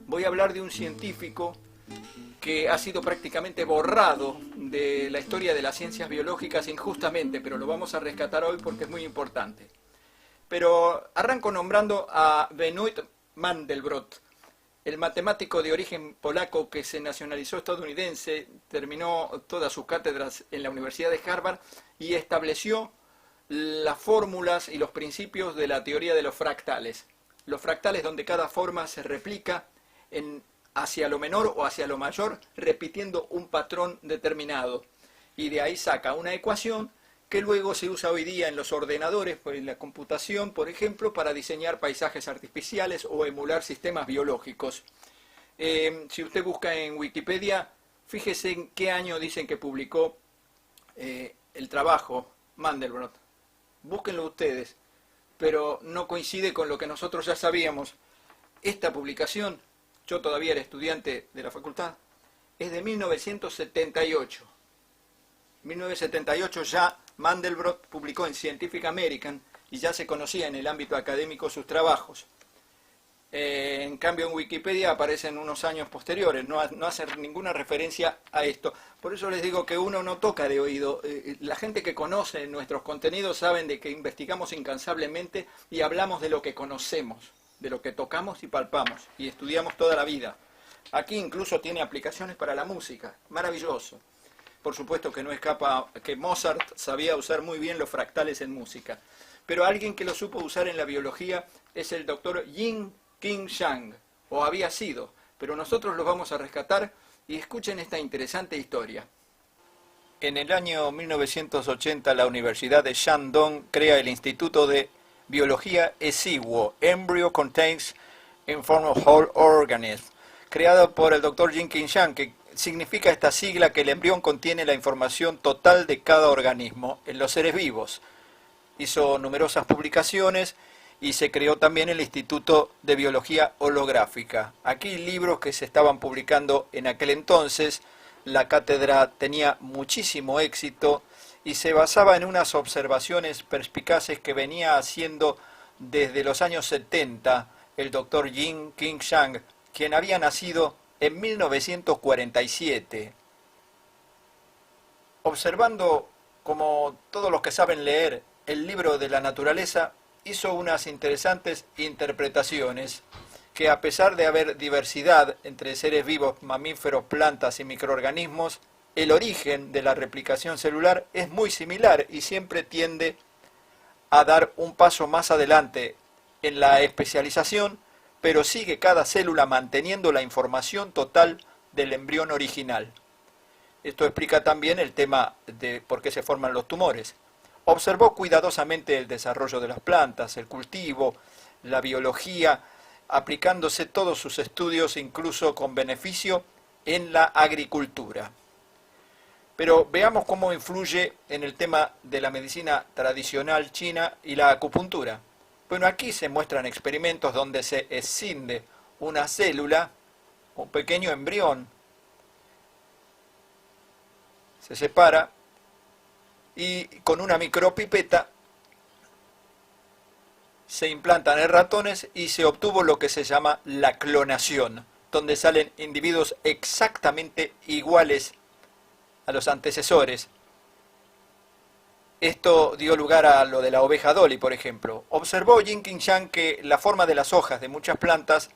Voy a hablar de un científico que ha sido prácticamente borrado de la historia de las ciencias biológicas injustamente, pero lo vamos a rescatar hoy porque es muy importante. Pero arranco nombrando a Benoit Mandelbrot, el matemático de origen polaco que se nacionalizó estadounidense, terminó todas sus cátedras en la Universidad de Harvard y estableció las fórmulas y los principios de la teoría de los fractales. Los fractales donde cada forma se replica hacia lo menor o hacia lo mayor, repitiendo un patrón determinado. Y de ahí saca una ecuación que luego se usa hoy día en los ordenadores, en la computación, por ejemplo, para diseñar paisajes artificiales o emular sistemas biológicos. Si usted busca en Wikipedia, fíjese en qué año dicen que publicó el trabajo Mandelbrot. Búsquenlo ustedes, pero no coincide con lo que nosotros ya sabíamos. Esta publicación, yo todavía era estudiante de la facultad, es de 1978. En 1978 ya Mandelbrot publicó en Scientific American y ya se conocía en el ámbito académico sus trabajos. En cambio en Wikipedia aparecen unos años posteriores, no hace ninguna referencia a esto. Por eso les digo que uno no toca de oído. La gente que conoce nuestros contenidos saben de que investigamos incansablemente y hablamos de lo que conocemos, de lo que tocamos y palpamos y estudiamos toda la vida. Aquí incluso tiene aplicaciones para la música, maravilloso. Por supuesto que no escapa que Mozart sabía usar muy bien los fractales en música, pero alguien que lo supo usar en la biología es el doctor Jin-King Zhang, o había sido, pero nosotros los vamos a rescatar y escuchen esta interesante historia. En el año 1980 la Universidad de Shandong crea el Instituto de Biología Exiguo, Embryo Contains Informal Whole Organism, creado por el doctor Jin-King Zhang, que significa esta sigla que el embrión contiene la información total de cada organismo en los seres vivos. Hizo numerosas publicaciones y se creó también el Instituto de Biología Holográfica. Aquí libros que se estaban publicando en aquel entonces. La cátedra tenía muchísimo éxito y se basaba en unas observaciones perspicaces que venía haciendo desde los años 70 el doctor Jin-King Zhang, quien había nacido en 1947. Observando, como todos los que saben leer, el libro de la naturaleza, hizo unas interesantes interpretaciones que, a pesar de haber diversidad entre seres vivos, mamíferos, plantas y microorganismos, el origen de la replicación celular es muy similar y siempre tiende a dar un paso más adelante en la especialización, pero sigue cada célula manteniendo la información total del embrión original. Esto explica también el tema de por qué se forman los tumores. Observó cuidadosamente el desarrollo de las plantas, el cultivo, la biología, aplicándose todos sus estudios, incluso con beneficio, en la agricultura. Pero veamos cómo influye en el tema de la medicina tradicional china y la acupuntura. Bueno, aquí se muestran experimentos donde se escinde una célula, un pequeño embrión, se separa y con una micropipeta se implantan en ratones y se obtuvo lo que se llama la clonación, donde salen individuos exactamente iguales a los antecesores. Esto dio lugar a lo de la oveja Dolly, por ejemplo. Observó Jin-King Zhang que la forma de las hojas de muchas plantas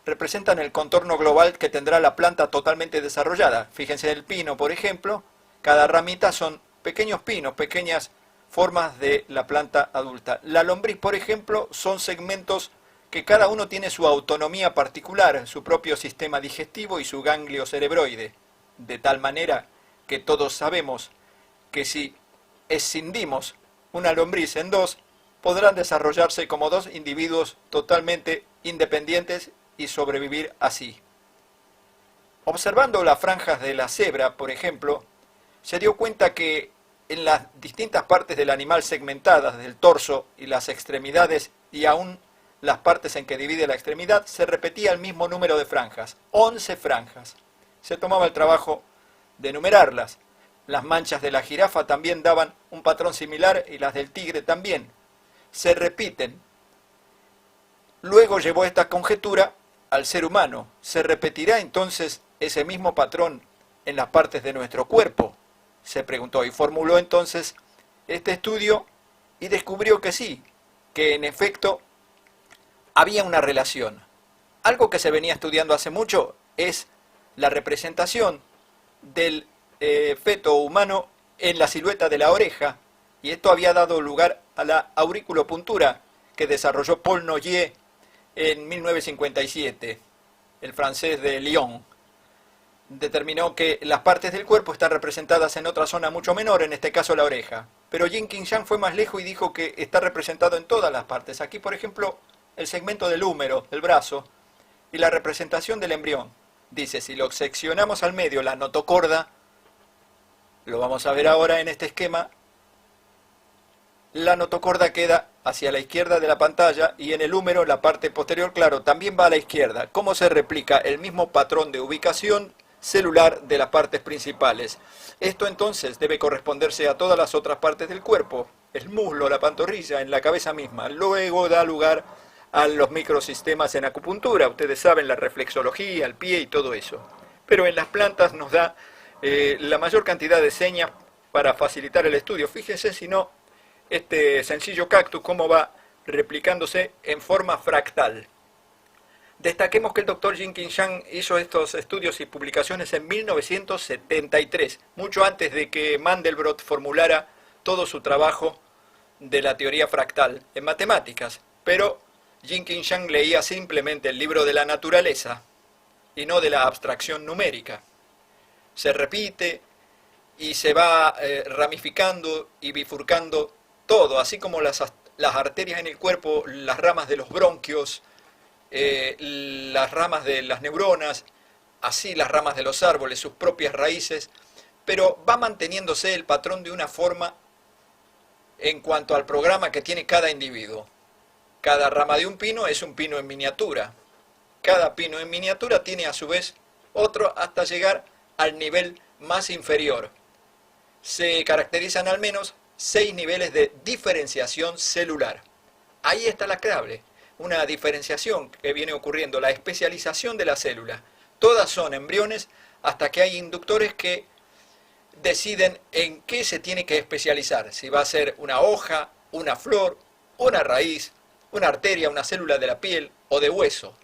representan el contorno global que tendrá la planta totalmente desarrollada. Fíjense el pino, por ejemplo, cada ramita son pequeños pinos, pequeñas formas de la planta adulta. La lombriz, por ejemplo, son segmentos que cada uno tiene su autonomía particular, su propio sistema digestivo y su ganglio cerebroide, de tal manera que todos sabemos que si escindimos una lombriz en dos, podrán desarrollarse como dos individuos totalmente independientes y sobrevivir así. Observando las franjas de la cebra, por ejemplo, se dio cuenta que en las distintas partes del animal segmentadas del torso y las extremidades y aún las partes en que divide la extremidad, se repetía el mismo número de franjas, 11 franjas. Se tomaba el trabajo de enumerarlas, Las manchas de la jirafa también daban un patrón similar y las del tigre también. Se repiten. Luego llevó esta conjetura al ser humano. ¿Se repetirá entonces ese mismo patrón en las partes de nuestro cuerpo?, se preguntó, y formuló entonces este estudio y descubrió que sí, que en efecto había una relación. Algo que se venía estudiando hace mucho es la representación del feto humano en la silueta de la oreja, y esto había dado lugar a la auriculopuntura que desarrolló Paul Noyer en 1957, el francés de Lyon. Determinó que las partes del cuerpo están representadas en otra zona mucho menor, en este caso la oreja. Pero Jenkins Yang fue más lejos y dijo que está representado en todas las partes. Aquí, por ejemplo, el segmento del húmero, del brazo, y la representación del embrión. Dice, si lo seccionamos al medio, la notocorda, lo vamos a ver ahora en este esquema, la notocorda queda hacia la izquierda de la pantalla y en el húmero, la parte posterior, claro, también va a la izquierda. ¿Cómo se replica el mismo patrón de ubicación celular de las partes principales? Esto entonces debe corresponderse a todas las otras partes del cuerpo, el muslo, la pantorrilla, en la cabeza misma. Luego da lugar a los microsistemas en acupuntura, ustedes saben, la reflexología, el pie y todo eso. Pero en las plantas nos da la mayor cantidad de señas para facilitar el estudio. Fíjense si no, este sencillo cactus cómo va replicándose en forma fractal. Destaquemos que el doctor Jenkins Yang hizo estos estudios y publicaciones en 1973, mucho antes de que Mandelbrot formulara todo su trabajo de la teoría fractal en matemáticas. Pero Jenkins Yang leía simplemente el libro de la naturaleza y no de la abstracción numérica. Se repite y se va ramificando y bifurcando todo, así como las arterias en el cuerpo, las ramas de los bronquios, las ramas de las neuronas, así las ramas de los árboles, sus propias raíces, pero va manteniéndose el patrón de una forma en cuanto al programa que tiene cada individuo. Cada rama de un pino es un pino en miniatura. Cada pino en miniatura tiene a su vez otro hasta llegar al nivel más inferior. Se caracterizan al menos 6 niveles de diferenciación celular. Ahí está la clave. Una diferenciación que viene ocurriendo, la especialización de la célula. Todas son embriones hasta que hay inductores que deciden en qué se tiene que especializar. Si va a ser una hoja, una flor, una raíz, una arteria, una célula de la piel o de hueso.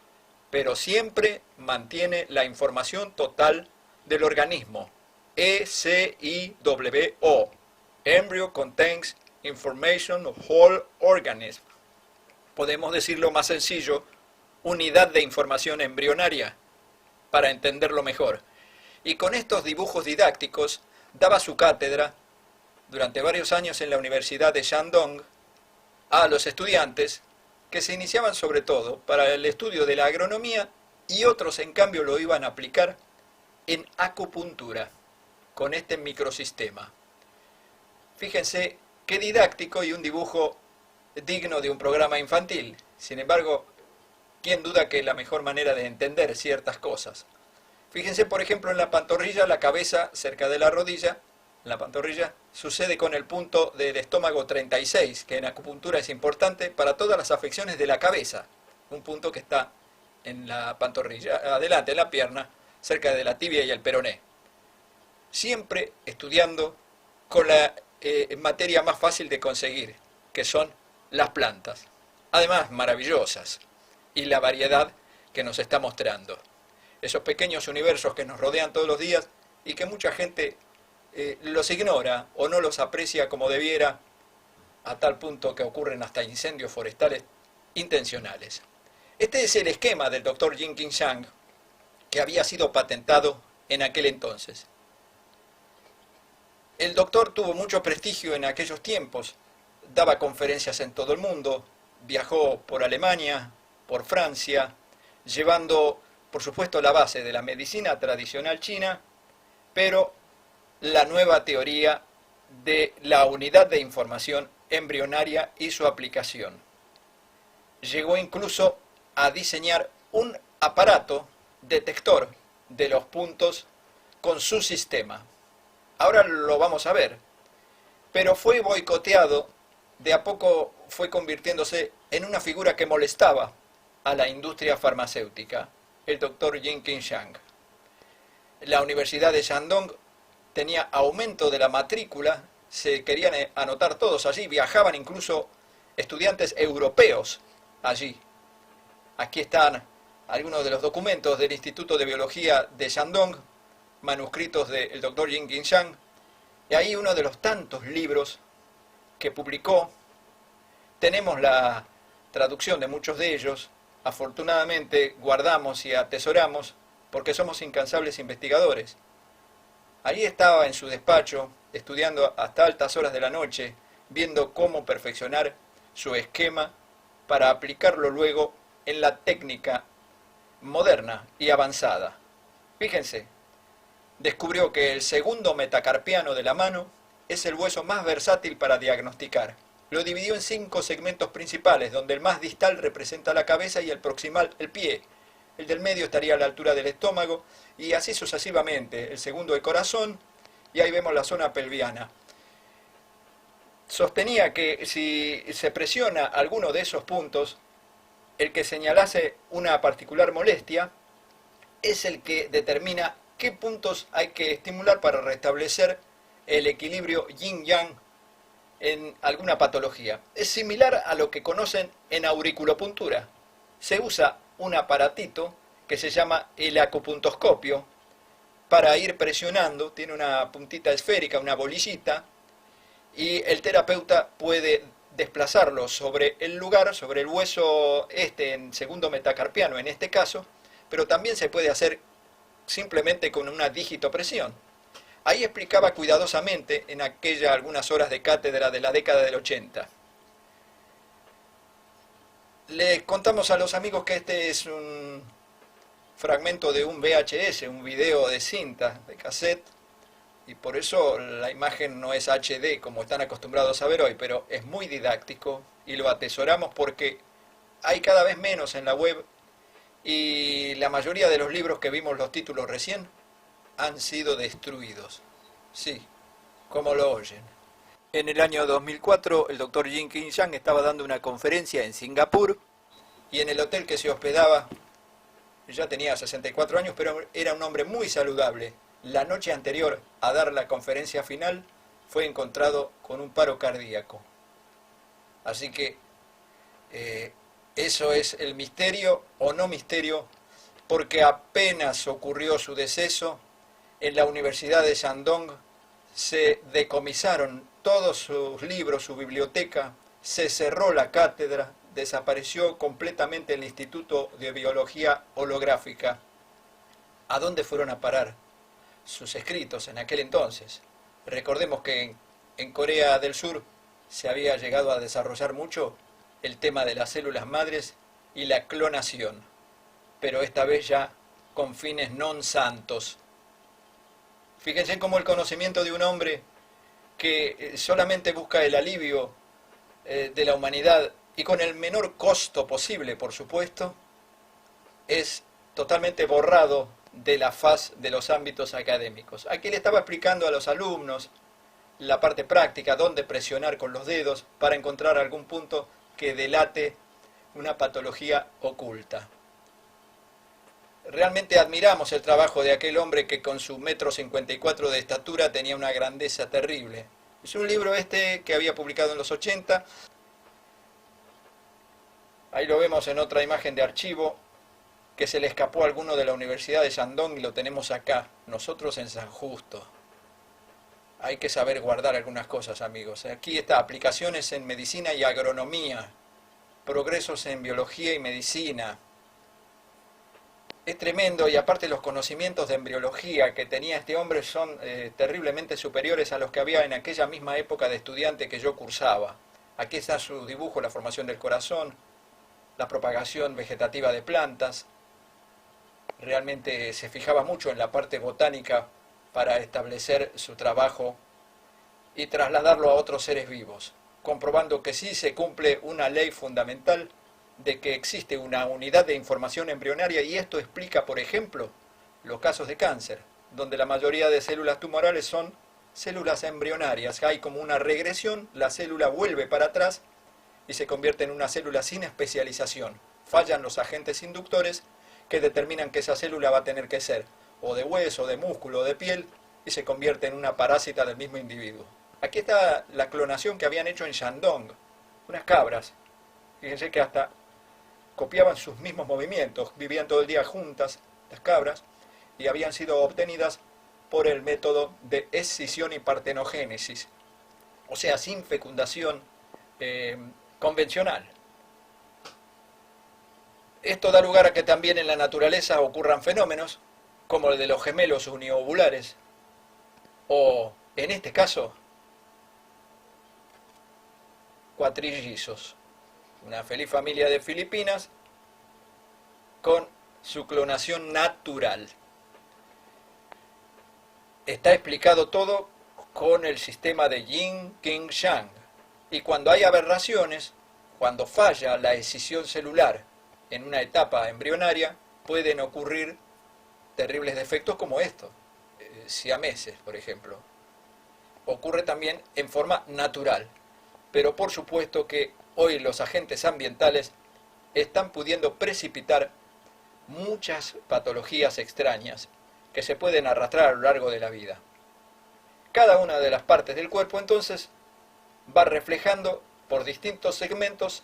Pero siempre mantiene la información total del organismo. ECIWO. Embryo contains information of whole organism. Podemos decirlo más sencillo, unidad de información embrionaria, para entenderlo mejor. Y con estos dibujos didácticos daba su cátedra durante varios años en la Universidad de Shandong a los estudiantes que se iniciaban sobre todo para el estudio de la agronomía y otros en cambio lo iban a aplicar en acupuntura con este microsistema. Fíjense qué didáctico y un dibujo digno de un programa infantil. Sin embargo, ¿quién duda que es la mejor manera de entender ciertas cosas? Fíjense, por ejemplo, en la pantorrilla, la cabeza cerca de la rodilla, en la pantorrilla, sucede con el punto del estómago 36, que en acupuntura es importante para todas las afecciones de la cabeza. Un punto que está en la pantorrilla, adelante, en la pierna, cerca de la tibia y el peroné. Siempre estudiando con la materia más fácil de conseguir, que son las plantas. Además, maravillosas. Y la variedad que nos está mostrando. Esos pequeños universos que nos rodean todos los días y que mucha gente los ignora o no los aprecia como debiera, a tal punto que ocurren hasta incendios forestales intencionales. Este es el esquema del doctor Jenkins Yang, que había sido patentado en aquel entonces. El doctor tuvo mucho prestigio en aquellos tiempos, daba conferencias en todo el mundo, viajó por Alemania, por Francia, llevando, por supuesto, la base de la medicina tradicional china, pero la nueva teoría de la unidad de información embrionaria y su aplicación. Llegó incluso a diseñar un aparato detector de los puntos con su sistema. Ahora lo vamos a ver. Pero fue boicoteado, de a poco fue convirtiéndose en una figura que molestaba a la industria farmacéutica, el doctor Jin Qingshan. La Universidad de Shandong tenía aumento de la matrícula, se querían anotar todos allí, viajaban incluso estudiantes europeos allí. Aquí están algunos de los documentos del Instituto de Biología de Shandong, manuscritos del doctor Jin Qingshan, y ahí uno de los tantos libros que publicó. Tenemos la traducción de muchos de ellos, afortunadamente guardamos y atesoramos porque somos incansables investigadores. Allí estaba en su despacho, estudiando hasta altas horas de la noche, viendo cómo perfeccionar su esquema para aplicarlo luego en la técnica moderna y avanzada. Fíjense, descubrió que el segundo metacarpiano de la mano es el hueso más versátil para diagnosticar. Lo dividió en 5 segmentos principales, donde el más distal representa la cabeza y el proximal el pie. El del medio estaría a la altura del estómago y así sucesivamente. El segundo el corazón y ahí vemos la zona pelviana. Sostenía que si se presiona alguno de esos puntos, el que señalase una particular molestia es el que determina qué puntos hay que estimular para restablecer el equilibrio yin-yang en alguna patología. Es similar a lo que conocen en auriculopuntura. Se usa un aparatito que se llama el acupuntoscopio para ir presionando, tiene una puntita esférica, una bolillita, y el terapeuta puede desplazarlo sobre el lugar, sobre el hueso en segundo metacarpiano en este caso, pero también se puede hacer simplemente con una digitopresión. Ahí explicaba cuidadosamente en aquella algunas horas de cátedra de la década del 80. Les contamos a los amigos que este es un fragmento de un VHS, un video de cinta, de cassette, y por eso la imagen no es HD como están acostumbrados a ver hoy, pero es muy didáctico y lo atesoramos porque hay cada vez menos en la web y la mayoría de los libros que vimos los títulos recién han sido destruidos. Sí, como lo oyen. En el año 2004 el doctor Jin Qingshan estaba dando una conferencia en Singapur y en el hotel que se hospedaba, ya tenía 64 años, pero era un hombre muy saludable. La noche anterior a dar la conferencia final fue encontrado con un paro cardíaco. Así que eso es el misterio o no misterio, porque apenas ocurrió su deceso, en la Universidad de Shandong se decomisaron todos sus libros, su biblioteca, se cerró la cátedra, desapareció completamente el Instituto de Biología Holográfica. ¿A dónde fueron a parar sus escritos en aquel entonces? Recordemos que en Corea del Sur se había llegado a desarrollar mucho el tema de las células madres y la clonación, pero esta vez ya con fines non santos. Fíjense cómo el conocimiento de un hombre que solamente busca el alivio de la humanidad y con el menor costo posible, por supuesto, es totalmente borrado de la faz de los ámbitos académicos. Aquí le estaba explicando a los alumnos la parte práctica, dónde presionar con los dedos para encontrar algún punto que delate una patología oculta. Realmente admiramos el trabajo de aquel hombre que con su 1,54 m de estatura tenía una grandeza terrible. Es un libro que había publicado en los 80. Ahí lo vemos en otra imagen de archivo, que se le escapó a alguno de la Universidad de Shandong y lo tenemos acá, nosotros en San Justo. Hay que saber guardar algunas cosas, amigos. Aquí está, aplicaciones en medicina y agronomía, progresos en biología y medicina. Es tremendo, y aparte los conocimientos de embriología que tenía este hombre son terriblemente superiores a los que había en aquella misma época de estudiante que yo cursaba. Aquí está su dibujo, la formación del corazón, la propagación vegetativa de plantas. Realmente se fijaba mucho en la parte botánica para establecer su trabajo y trasladarlo a otros seres vivos, comprobando que sí se cumple una ley fundamental de que existe una unidad de información embrionaria, y esto explica, por ejemplo, los casos de cáncer, donde la mayoría de células tumorales son células embrionarias. Hay como una regresión, la célula vuelve para atrás y se convierte en una célula sin especialización. Fallan los agentes inductores que determinan que esa célula va a tener que ser o de hueso, de músculo, o de piel, y se convierte en una parásita del mismo individuo. Aquí está la clonación que habían hecho en Shandong, unas cabras. Fíjense que hasta copiaban sus mismos movimientos, vivían todo el día juntas las cabras y habían sido obtenidas por el método de escisión y partenogénesis, o sea, sin fecundación convencional. Esto da lugar a que también en la naturaleza ocurran fenómenos como el de los gemelos uniovulares, o en este caso, cuatrillizos. Una feliz familia de Filipinas con su clonación natural. Está explicado todo con el sistema de Yin, Qing, Yang. Y cuando hay aberraciones, cuando falla la escisión celular en una etapa embrionaria, pueden ocurrir terribles defectos como esto, siameses, por ejemplo. Ocurre también en forma natural, pero por supuesto que hoy los agentes ambientales están pudiendo precipitar muchas patologías extrañas que se pueden arrastrar a lo largo de la vida. Cada una de las partes del cuerpo entonces va reflejando por distintos segmentos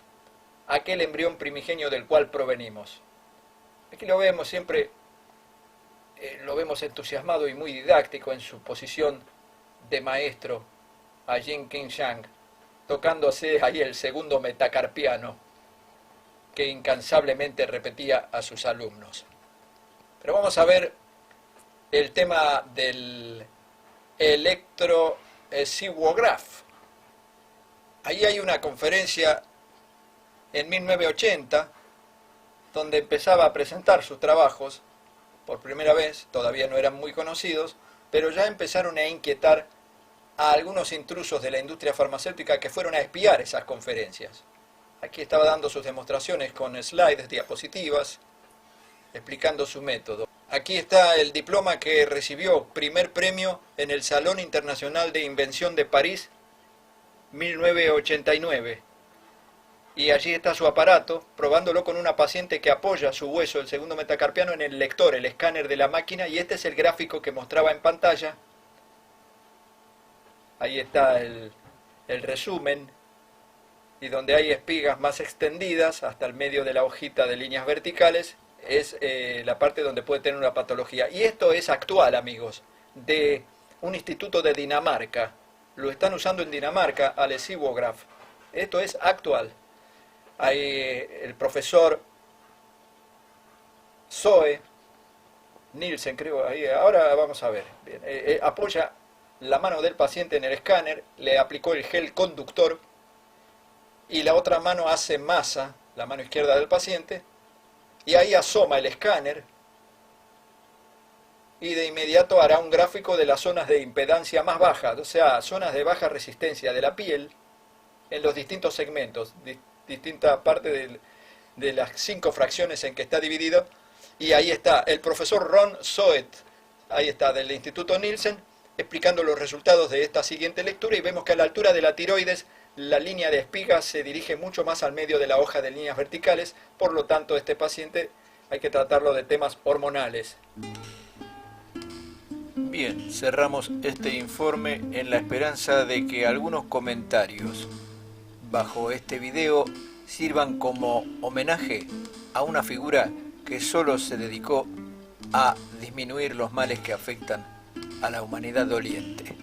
aquel embrión primigenio del cual provenimos. Aquí lo vemos siempre, lo vemos entusiasmado y muy didáctico en su posición de maestro, a Yin Qing Yang, tocándose ahí el segundo metacarpiano que incansablemente repetía a sus alumnos. Pero vamos a ver el tema del electroencefalograph. Ahí hay una conferencia en 1980 donde empezaba a presentar sus trabajos por primera vez, todavía no eran muy conocidos, pero ya empezaron a inquietar a algunos intrusos de la industria farmacéutica que fueron a espiar esas conferencias. Aquí estaba dando sus demostraciones con slides, diapositivas, explicando su método. Aquí está el diploma que recibió primer premio en el Salón Internacional de Invención de París, 1989. Y allí está su aparato, probándolo con una paciente que apoya su hueso, el segundo metacarpiano, en el lector, el escáner de la máquina, y este es el gráfico que mostraba en pantalla. Ahí está el resumen, y donde hay espigas más extendidas, hasta el medio de la hojita de líneas verticales, es la parte donde puede tener una patología. Y esto es actual, amigos, de un instituto de Dinamarca. Lo están usando en Dinamarca, al encefalograph. Esto es actual. Hay el profesor Zoe Nielsen, creo, ahí, ahora vamos a ver. Bien, apoya la mano del paciente en el escáner, le aplicó el gel conductor y la otra mano hace masa, la mano izquierda del paciente, y ahí asoma el escáner y de inmediato hará un gráfico de las zonas de impedancia más baja, o sea, zonas de baja resistencia de la piel en los distintos segmentos, distinta parte de las 5 fracciones en que está dividido. Y ahí está el profesor Ron Zoet, ahí está, del Instituto Nielsen, explicando los resultados de esta siguiente lectura, y vemos que a la altura de la tiroides la línea de espigas se dirige mucho más al medio de la hoja de líneas verticales, por lo tanto este paciente hay que tratarlo de temas hormonales. Bien, cerramos este informe en la esperanza de que algunos comentarios bajo este video sirvan como homenaje a una figura que solo se dedicó a disminuir los males que afectan a la humanidad doliente.